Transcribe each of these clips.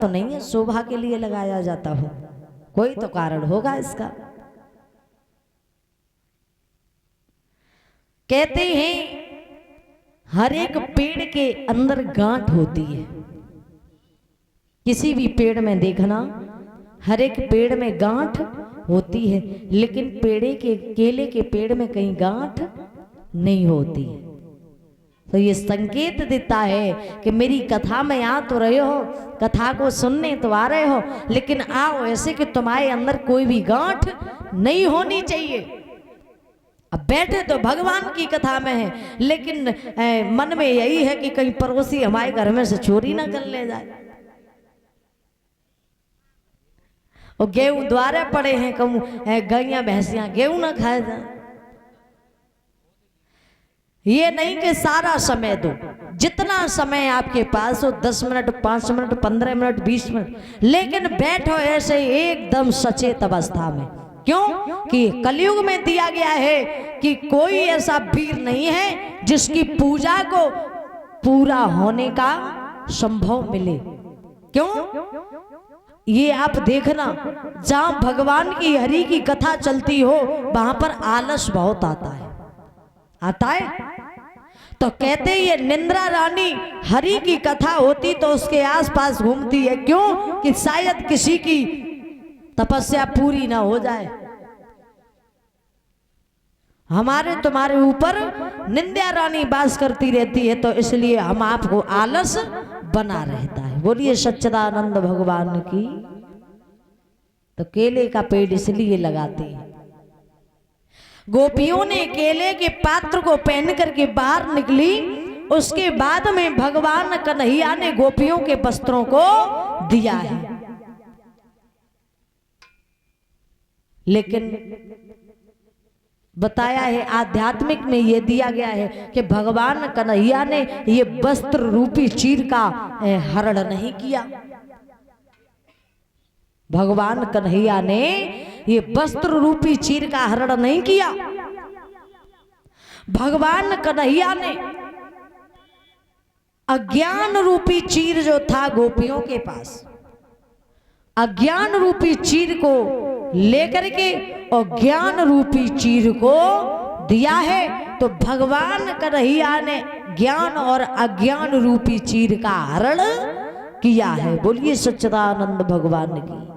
तो नहीं है, शोभा के लिए लगाया जाता हो, कोई तो कारण होगा इसका। कहते हैं हर एक पेड़ के अंदर गांठ होती है। किसी भी पेड़ में देखना, हर एक पेड़ में गांठ होती है, लेकिन केले के पेड़ में कहीं गांठ नहीं होती है। तो ये संकेत देता है कि मेरी कथा में आ तो रहे हो, कथा को सुनने तो आ रहे हो, लेकिन आओ ऐसे कि तुम्हारे अंदर कोई भी गांठ नहीं होनी चाहिए। अब बैठे तो भगवान की कथा में है, लेकिन मन में यही है कि कहीं पड़ोसी हमारे घर में से चोरी ना कर ले जाए, और गेहूं द्वारे पड़े हैं, कहूँ गैया भैंसियां गेहूं ना खाए जाए। ये नहीं कि सारा समय दो, जितना समय आपके पास हो, 10 मिनट, 5 मिनट, 15 मिनट, 20 मिनट, लेकिन बैठो ऐसे एकदम सचेत अवस्था में। क्यों कि कलयुग में दिया गया है कि कोई ऐसा वीर नहीं है जिसकी पूजा को पूरा होने का संभव मिले। क्यों? ये आप देखना, जहां भगवान की हरि की कथा चलती हो वहां पर आलस बहुत आता है। तो कहते ये निंद्रा रानी हरि की कथा होती तो उसके आसपास घूमती है। क्यों कि शायद किसी की तपस्या पूरी ना हो जाए। हमारे तुम्हारे ऊपर निंद्या रानी बास करती रहती है, तो इसलिए हम आपको आलस बना रहता है। बोलिए सच्चिदानंद भगवान की। तो केले का पेड़ इसलिए लगाते हैं। गोपियों ने केले के पात्र को पहन करके बाहर निकली, उसके बाद में भगवान कन्हैया ने गोपियों के वस्त्रों को दिया है। लेकिन बताया है आध्यात्मिक में यह दिया गया है कि भगवान कन्हैया ने ये वस्त्र रूपी चीर का हरण नहीं किया। भगवान कन्हैया ने ये वस्त्र रूपी चीर का हरण नहीं किया। भगवान कन्हैया ने अज्ञान रूपी चीर जो था गोपियों के पास, अज्ञान रूपी चीर को लेकर के और ज्ञान रूपी चीर को दिया है। तो भगवान कन्हैया ने ज्ञान और अज्ञान रूपी चीर का हरण किया है। बोलिए सच्चिदानंद भगवान की।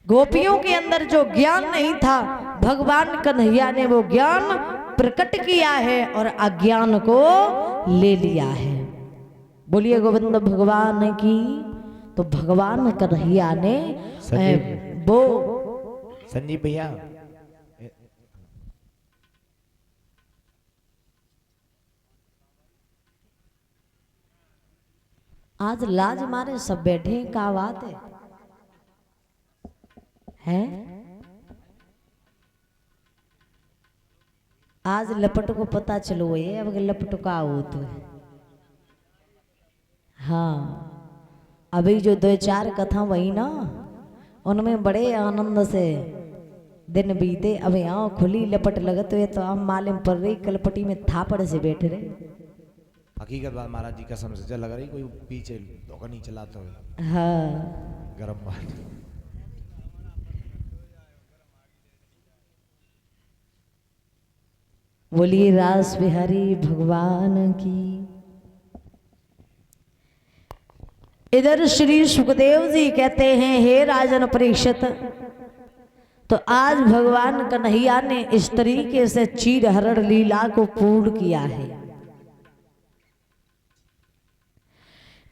गोपियों के अंदर जो ज्ञान नहीं था, भगवान कन्हैया ने वो ज्ञान प्रकट किया है और अज्ञान को ले लिया है। बोलिए गोविंद भगवान की। तो भगवान कन्हैया ने वो संजीव भैया आज लाज मारे सब बैठे हैं, क्या बात है? आज लपट को पता चलो ये अब लपट का हो तो हाँ, अभी जो 2-4 कथा वही ना, उनमें बड़े आनंद से दिन बीते। अब यहाँ खुली लपट लगत हुए तो हम मालूम पड़ रही कलपटी में थापड़ से बैठ रहे। हकीकत बात महाराज जी कसम से लग रही कोई पीछे धोखा नहीं चलाता हुए। हाँ गरम बात। बोलिए रास बिहारी भगवान की। इधर श्री सुखदेव जी कहते हैं हे राजन परीक्षित, तो आज भगवान कन्हैया ने इस तरीके से चीर हरण लीला को पूर्ण किया है।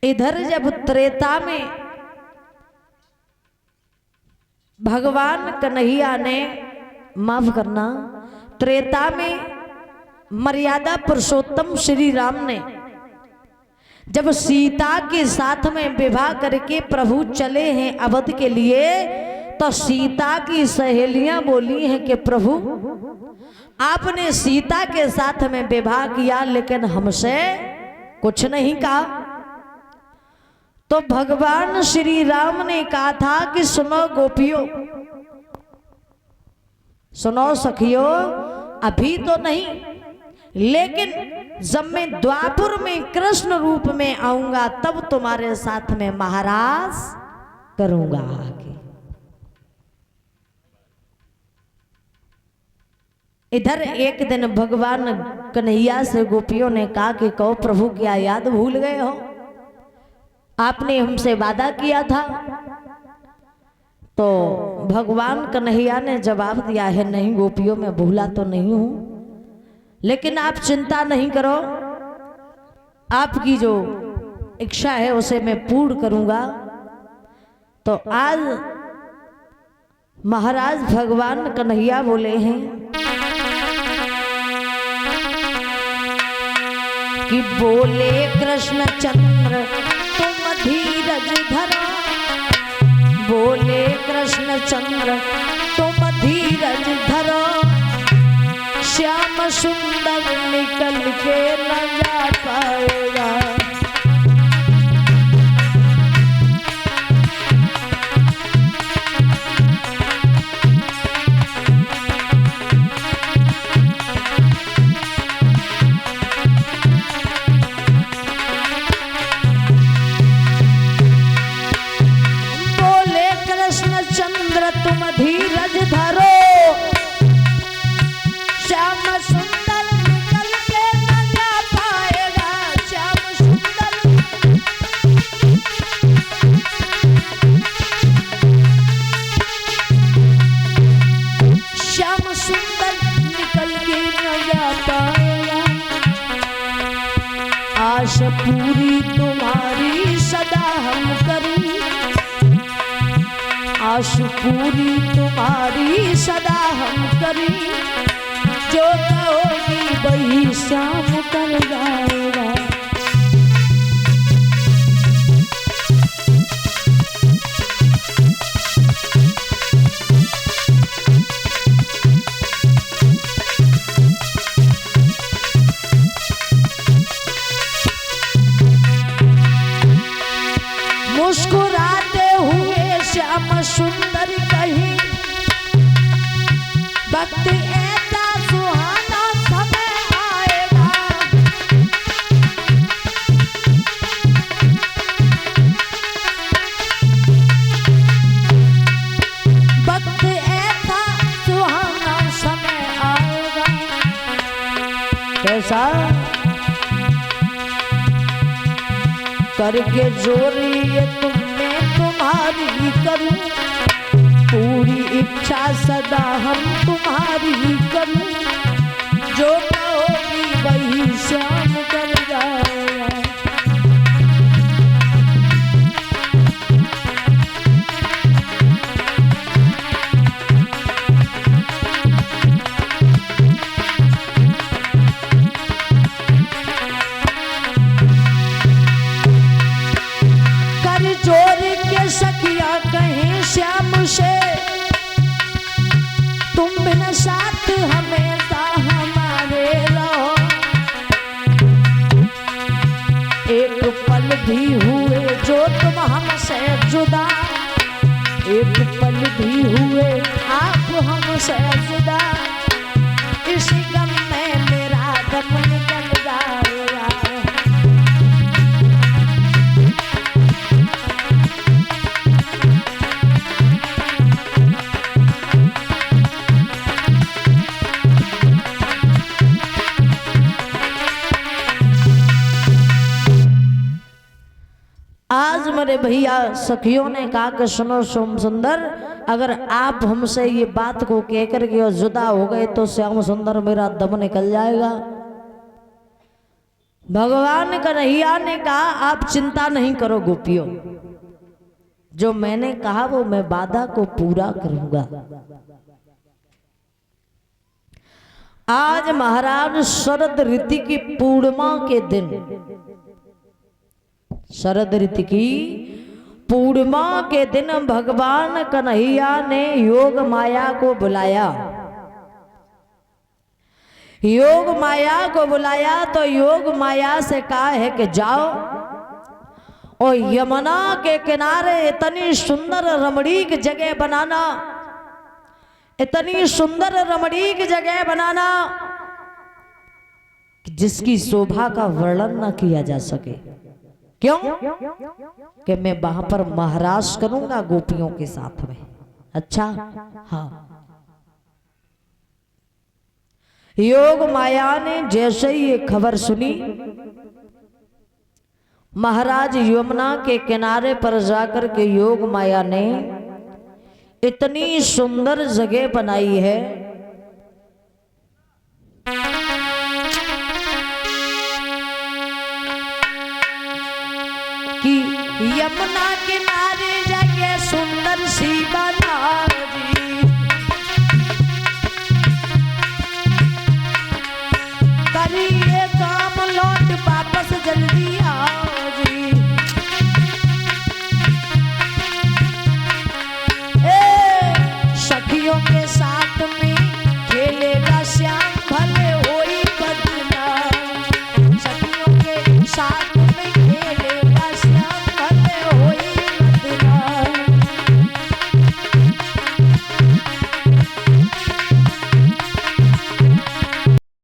इधर जब त्रेता में भगवान कन्हैया ने, माफ करना, त्रेता में मर्यादा पुरुषोत्तम श्री राम ने जब सीता के साथ में विवाह करके प्रभु चले हैं अवध के लिए, तो सीता की सहेलियां बोली हैं कि प्रभु आपने सीता के साथ में विवाह किया लेकिन हमसे कुछ नहीं कहा। तो भगवान श्री राम ने कहा था कि सुनो गोपियों, सुनो सखियों, अभी तो नहीं, लेकिन जब मैं द्वापुर में कृष्ण रूप में आऊंगा तब तुम्हारे साथ में महाराज करूंगा आगे। इधर एक दिन भगवान कन्हैया से गोपियों ने कहा कि कहो प्रभु क्या याद भूल गए हो, आपने हमसे वादा किया था। तो भगवान कन्हैया ने जवाब दिया है नहीं गोपियों मैं भूला तो नहीं हूं, लेकिन आप चिंता नहीं करो, आपकी जो इच्छा है उसे मैं पूर्ण करूंगा। तो आज महाराज भगवान कन्हैया बोले हैं कि बोले कृष्ण चंद्र तुम धीरज धरो, बोले कृष्ण चंद्र तुम धीरज धरो, श्याम सुंदर निकल के न जा पाएगा। बोले कृष्ण चंद्र तुम धीरज धरो, श्याम सुंदर निकल के न जा पाएगा, श्याम सुंदर। श्याम सुंदर निकल के न जा पाएगा, आश पूरी तुम्हारी सदा हम करें, आश पूरी तुम्हारी सदा हम करें, जो कहोगी वही श्याम कर जाएगा। मुस्कुराते हुए श्याम सुंदर कहीं, वक्त ऐसा सुहाना समय आएगा, वक्त ऐसा सुहाना समय आएगा। कैसा करके जोरी ये तुमने तुम्हारी करूं, पूरी इच्छा सदा हम तुम्हारी करूं, जो कहोगी वही श्याम कर जाएगा। कर जोर के सखिया कहें श्याम से, तुम बिना साथ हमेशा हमारे रहो, एक पल भी हुए जो तुम हमसे जुदा, एक पल भी हुए आप हमसे जुदा, इसी गम में मेरा दम निकल जाएगा। आज मेरे भैया सखियों ने कहा कि सुनो सोम सुंदर, अगर आप हमसे ये बात को कहकर के और जुदा हो गए तो श्याम सुंदर मेरा दम निकल जाएगा। भगवान कन्हैया ने कहा आप चिंता नहीं करो गोपियों, जो मैंने कहा वो मैं वादा को पूरा करूंगा। आज महाराज शरद ऋतु की पूर्णिमा के दिन, शरद ऋतु की पूर्णिमा के दिन भगवान कन्हैया ने योग माया को बुलाया। योग माया को बुलाया तो योग माया से कहा है कि जाओ और यमुना के किनारे इतनी सुंदर रमणीक जगह बनाना, इतनी सुंदर रमणीक जगह बनाना जिसकी शोभा का वर्णन न किया जा सके। क्यों? कि मैं वहां पर महाराज करूंगा गोपियों के साथ में। अच्छा, हाँ। योग माया ने जैसे ही ये खबर सुनी, महाराज यमुना के किनारे पर जाकर के योग माया ने इतनी सुंदर जगह बनाई है कि यमुना किनारे जगह सुंदर सी बना दी।